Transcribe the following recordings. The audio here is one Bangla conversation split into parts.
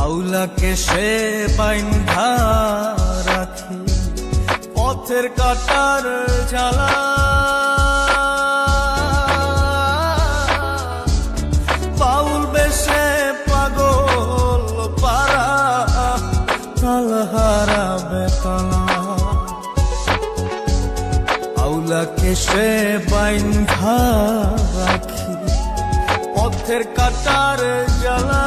আউলাকে সে বাইন্ধা রাখি পথের কাটার জ্বালা বাউল বেশে পাগল পারা তাল হারাবে তালা আউলাকে সে বাইন্ধা রাখি পথের কাটার জ্বালা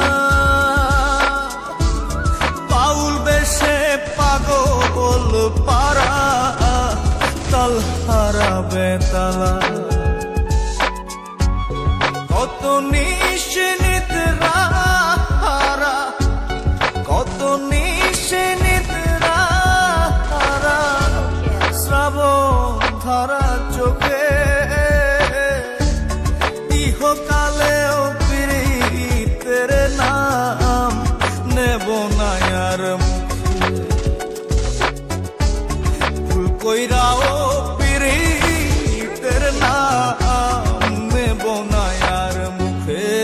বাউল বেশে পাগল পারা তাল হারাবে তালা কত নিশ্চিত রাহারা কত নিশ্চিত রাহারা শ্রাবণ ধারা চোখে ইহকালেও প্রীতের নাম নেব না আর ভুল কইরাও প্রীতের নাম নেব না আর মুখে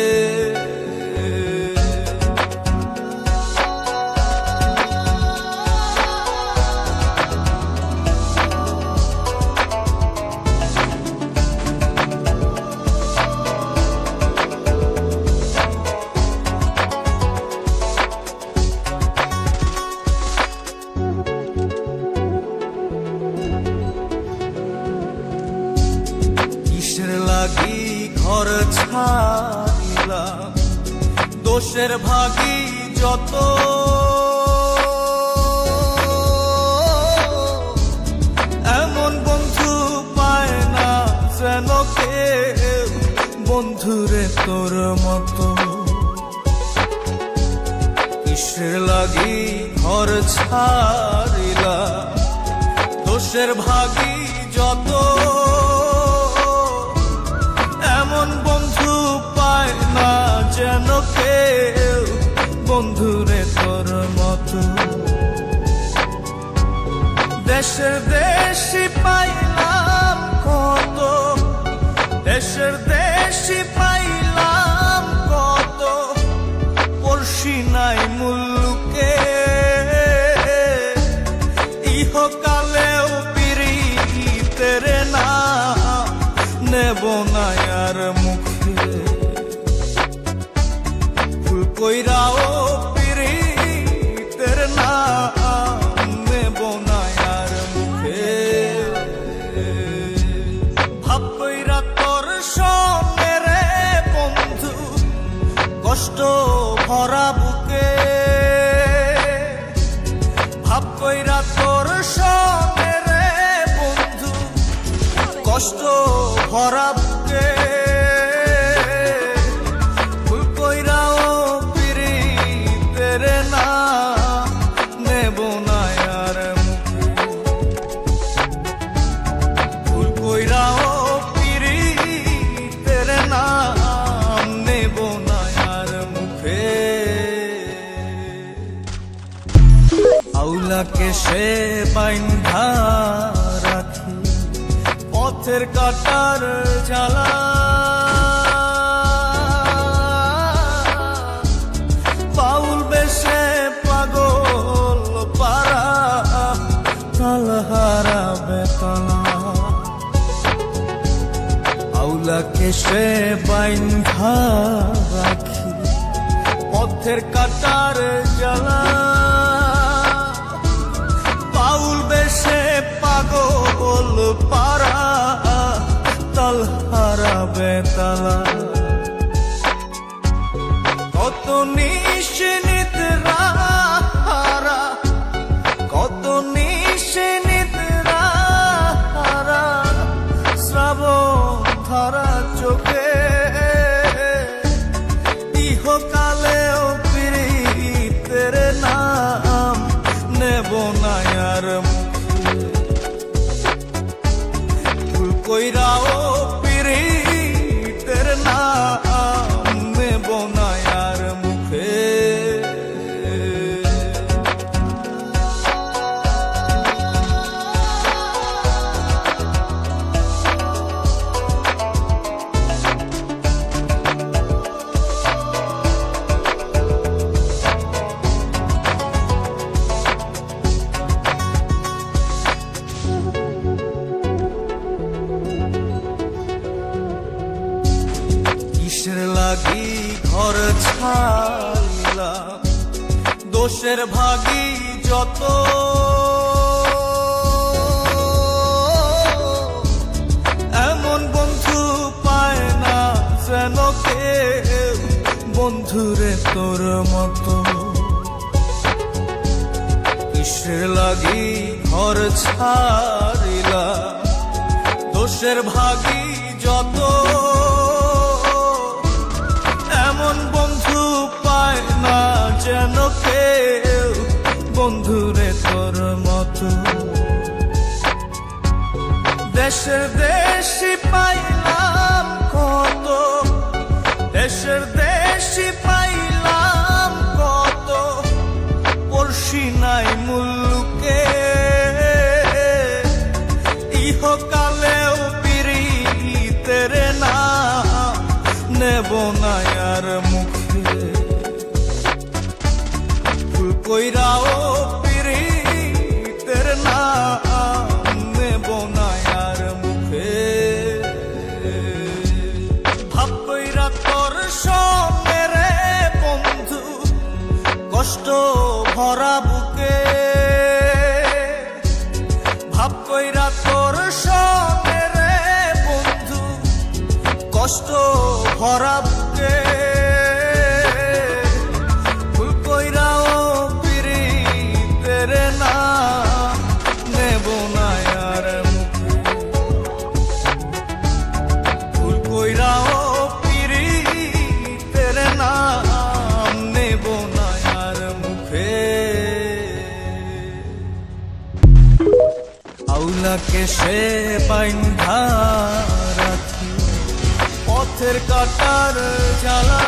লাগি ঘর ছাড়িলাম দোষের ভাগী যত এমন বন্ধু পায় না যেন কেউ বন্ধুরে তোর মতো কিসের লাগি ঘর ছাড়িলাম দোষের ভাগী যত এমন বন্ধু পায় না যেন কেউ বন্ধুরে তোর মতো দেশের দেশি পাইলাম কত দেশের দেশি পাইলাম কত পড়শি নাই মুল্লুকে ইহকালেও প্রীতের নাম নেব না আর মুখে ভুল কইরাও প্রীতের নাম নেব না আর মুখে ভাব কইরা তোর সঙ্গে রে বন্ধু কষ্ট ভরা বুকে ভাব কইরা তোর সঙ্গে রে বন্ধু কষ্ট ভরা বুকে ভুল কইরাও প্রীতের নাম নেব না আর মুখে ভুল কইরাও প্রীতের নাম নেব না আর মুখে আউলাকে সে বাইন্ধা রাখি পথের কাটার জ্বালা বাউল বেশে পাগল পারা তাল হারাবে তালা আউলাকে সে বাইন্ধা রাখি পথের কাটার জ্বালা বাউল বেশে পাগল পারা তাল হারাবে তালা কত নিশ্চিত রাহারা কত নিশ্চিত রাহারা শ্রাবণ ধারা চোখে ইহকালেও প্রীতের নাম নেব না আর ভুল কইরাও প্রীতের নাম নেব না আর মুখে দোষের ভাগী যত এমন বন্ধু পায় না যেন কেউ, বন্ধুরে তোর মতো। কিসের লাগি ঘর ছাড়িলা, দোষের ভাগী যত এমন বন্ধু পায় না যেন কেউ, বন্ধুরে তোর মতো। দেশের দেশি পাইলাম কত, দেশের দেশি পাইলাম কত, পড়শি নাই মুল্লুকে। ইহকালেও পিরিতের নাম নেব না আর মুখে। ভুল কইরাও পিরিতের নাম নেব না আর মুখে। ভাব কইরা তোর সঙ্গে রে বন্ধু, কষ্ট ভরা বুকে। ভাব কইরা তোর সঙ্গে রে বন্ধু, কষ্ট ভরা বুকে। ভুল কইরাও পিরিতের নাম নেব না আর মুখে। ভুল কইরাও পিরিতের নাম নেব না আর মুখে। আউলাকে সে বাইন্ধা রাখি, পথের কাটার জ্বালা